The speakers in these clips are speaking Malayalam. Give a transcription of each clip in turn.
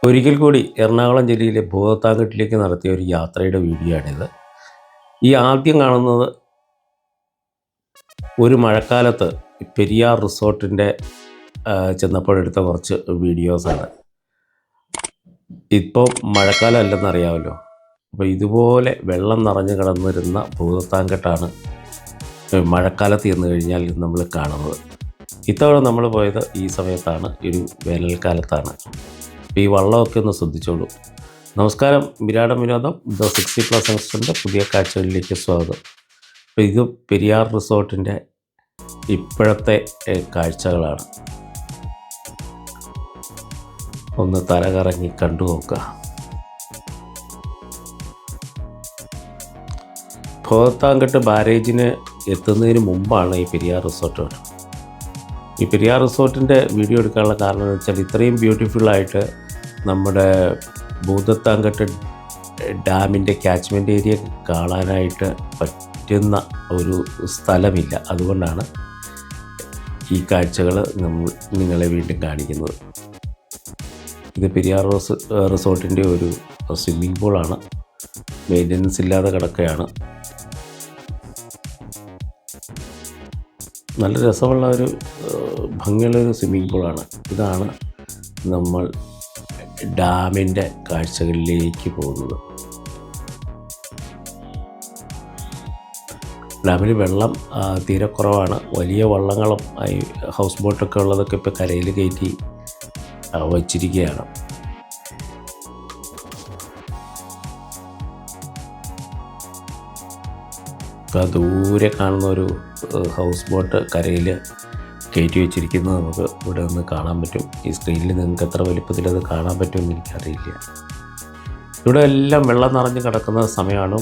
ഒരിക്കൽ കൂടി എറണാകുളം ജില്ലയിലെ ഭൂതത്താൻകെട്ടിലേക്ക് നടത്തിയ ഒരു യാത്രയുടെ വീഡിയോ ആണിത്. ഈ ആദ്യം കാണുന്നത് ഒരു മഴക്കാലത്ത് പെരിയാർ റിസോർട്ടിൻ്റെ ചെന്നപ്പോഴെടുത്ത കുറച്ച് വീഡിയോസാണ്. ഇപ്പോൾ മഴക്കാലം അല്ലെന്നറിയാമല്ലോ. അപ്പോൾ ഇതുപോലെ വെള്ളം നിറഞ്ഞു കിടന്നിരുന്ന ഭൂതത്താൻകെട്ടാണ് മഴക്കാലത്ത് ചെന്ന് കഴിഞ്ഞാൽ നമ്മൾ കാണുന്നത്. ഇത്തവണ നമ്മൾ പോയത് ഈ സമയത്താണ്, ഒരു വേനൽക്കാലത്താണ്. അപ്പോൾ ഈ വള്ളമൊക്കെ ഒന്ന് ശ്രദ്ധിച്ചോളൂ. നമസ്കാരം, വിരാടം വിനോദം ദ 60+ യങ്സ്റ്ററിൻ്റെ പുതിയ കാഴ്ചകളിലേക്ക് സ്വാഗതം. അപ്പോൾ ഇത് പെരിയാർ റിസോർട്ടിൻ്റെ ഇപ്പോഴത്തെ കാഴ്ചകളാണ്. ഒന്ന് തലകറങ്ങി കണ്ടു നോക്കുക. ഭൂതത്താൻകെട്ട് ബാരേജിന് എത്തുന്നതിന് മുമ്പാണ് ഈ പെരിയാർ റിസോർട്ട്. ഈ പെരിയാർ റിസോർട്ടിൻ്റെ വീഡിയോ എടുക്കാനുള്ള കാരണം എന്ന് വെച്ചാൽ ഇത്രയും ബ്യൂട്ടിഫുള്ളായിട്ട് നമ്മുടെ ഭൂതത്താൻകെട്ട് ഡാമിൻ്റെ ക്യാച്ച്മെൻറ്റ് ഏരിയ കാണാനായിട്ട് പറ്റുന്ന ഒരു സ്ഥലമില്ല. അതുകൊണ്ടാണ് ഈ കാഴ്ചകൾ നിങ്ങളെ വീണ്ടും കാണിക്കുന്നത്. ഇത് പെരിയാർ റിസോർട്ടിൻ്റെ ഒരു സ്വിമ്മിംഗ് പൂളാണ്. മെയിൻ്റനൻസ് ഇല്ലാതെ കിടക്കുകയാണ്. നല്ല രസമുള്ള ഒരു ഭംഗിയുള്ളൊരു സ്വിമ്മിംഗ് പൂളാണ്. ഇതാണ് നമ്മൾ ഡാമിൻ്റെ കാഴ്ചകളിലേക്ക് പോകുന്നത്. ഡാമിൽ വെള്ളം തീരെ കുറവാണ്. വലിയ വള്ളങ്ങളും ഹൗസ് ബോട്ടൊക്കെ ഉള്ളതൊക്കെ ഇപ്പോൾ കരയിൽ കയറ്റി വച്ചിരിക്കുകയാണ്. ദൂരെ കാണുന്ന ഒരു ഹൗസ് ബോട്ട് കരയിൽ കയറ്റി വെച്ചിരിക്കുന്നത് നമുക്ക് ഇവിടെ നിന്ന് കാണാൻ പറ്റും. ഈ സ്ക്രീനിൽ നിങ്ങൾക്ക് എത്ര വലിപ്പത്തിൽ അത് കാണാൻ പറ്റുമെന്ന് എനിക്കറിയില്ല. ഇവിടെ എല്ലാം വെള്ളം നിറഞ്ഞ് കിടക്കുന്ന സമയമാണ്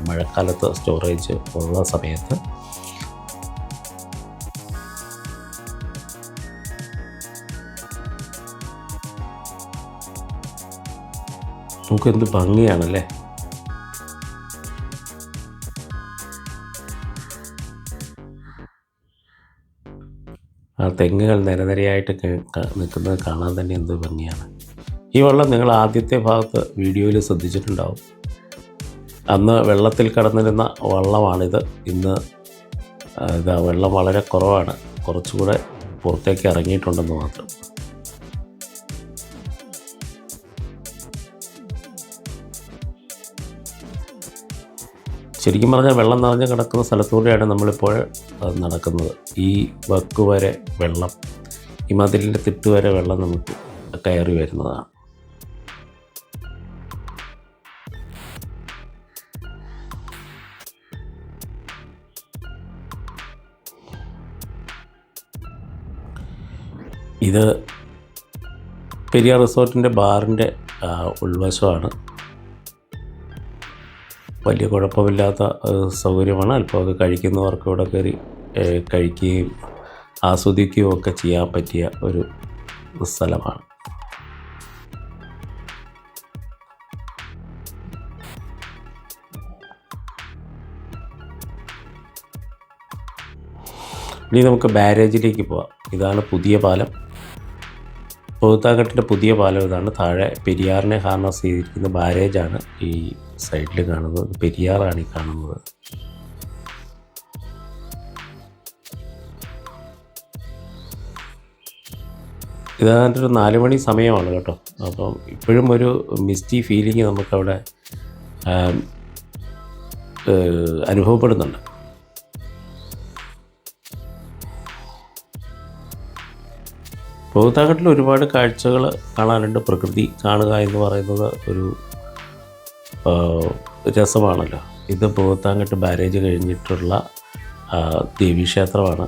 മഴക്കാലത്ത്, സ്റ്റോറേജ് ഉള്ള സമയത്ത്. നമുക്ക് എന്ത് ഭംഗിയാണല്ലേ. ആ തെങ്ങുകൾ നിരനിരയായിട്ട് നിൽക്കുന്നത് കാണാൻ തന്നെ എന്ത് ഭംഗിയാണ്. ഈ വെള്ളം നിങ്ങൾ ആദ്യത്തെ ഭാഗത്ത് വീഡിയോയിൽ ശ്രദ്ധിച്ചിട്ടുണ്ടാവും. അന്ന് വെള്ളത്തിൽ കടന്നിരുന്ന വള്ളമാണിത്. ഇന്ന് ഇതാ വെള്ളം വളരെ കുറവാണ്. കുറച്ചുകൂടെ പുറത്തേക്ക് ഇറങ്ങിയിട്ടുണ്ടെന്ന് മാത്രം. ശരിക്കും പറഞ്ഞാൽ വെള്ളം നിറഞ്ഞ് കിടക്കുന്ന സ്ഥലത്തൂടെയാണ് നമ്മളിപ്പോൾ നടക്കുന്നത്. ഈ വക്ക് വരെ വെള്ളം, ഈ മതിലിൻ്റെ തിട്ട് വരെ വെള്ളം നമുക്ക് കയറി വരുന്നതാണ്. ഇത് പെരിയാർ റിസോർട്ടിൻ്റെ ബാറിൻ്റെ ഉൾവശമാണ്. വലിയ കുഴപ്പമില്ലാത്ത സൗകര്യമാണ്. അല്പമൊക്കെ കഴിക്കുന്നവർക്ക് ഇവിടെ കയറി കഴിക്കുകയും ആസ്വദിക്കുകയും ഒക്കെ ചെയ്യാൻ പറ്റിയ ഒരു സ്ഥലമാണ്. ഇനി നമുക്ക് ബാരേജിലേക്ക് പോവാം. ഇതാണ് പുതിയ പാലം. ഭൂതത്താൻകെട്ടിൻ്റെ പുതിയ പാലം ഇതാണ്. താഴെ പെരിയാറിനെ ഹാർനസ് ചെയ്തിരിക്കുന്ന ബാരേജാണ് ഈ സൈഡിൽ കാണുന്നത്. പെരിയാറാണ് ഈ കാണുന്നത്. ഇതാണ്ട് ഒരു 4 മണി സമയമാണ് കേട്ടോ. അപ്പം ഇപ്പോഴും ഒരു മിസ്റ്റി ഫീലിംഗ് നമുക്കവിടെ അനുഭവപ്പെടുന്നുണ്ട്. ഭൂതത്താൻകെട്ടിൽ ഒരുപാട് കാഴ്ചകൾ കാണാനുണ്ട്. പ്രകൃതി കാണുക എന്ന് പറയുന്നത് ഒരു രസമാണല്ലോ. ഇത് ഭൂതത്താൻകെട്ട് ബാരേജ് കഴിഞ്ഞിട്ടുള്ള ദേവീക്ഷേത്രമാണ്.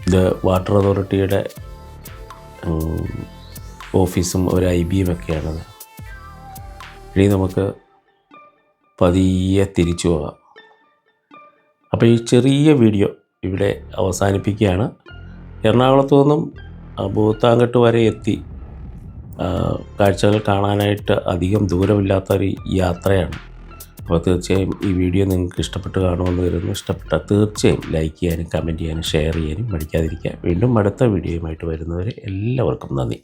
ഇത് വാട്ടർ അതോറിറ്റിയുടെ ഓഫീസും ഒരു IBM ഒക്കെയാണത്. ഇനി നമുക്ക് പതിയെ തിരിച്ചു പോകാം. അപ്പോൾ ഈ ചെറിയ വീഡിയോ ഇവിടെ അവസാനിപ്പിക്കുകയാണ്. എറണാകുളത്തു നിന്നും ഭൂതത്താൻകെട്ട് വരെ എത്തി കാഴ്ചകൾ കാണാനായിട്ട് അധികം ദൂരമില്ലാത്തൊരു യാത്രയാണ്. അപ്പോൾ തീർച്ചയായും ഈ വീഡിയോ നിങ്ങൾക്ക് ഇഷ്ടപ്പെട്ട് കാണുമെന്ന് കരുതുന്നു. ഇഷ്ടപ്പെട്ടാൽ തീർച്ചയായും ലൈക്ക് ചെയ്യാനും കമൻറ്റ് ചെയ്യാനും ഷെയർ ചെയ്യാനും മടിക്കാതിരിക്കുക. വീണ്ടും അടുത്ത വീഡിയോയുമായിട്ട് വരുന്നവരെ എല്ലാവർക്കും നന്ദി.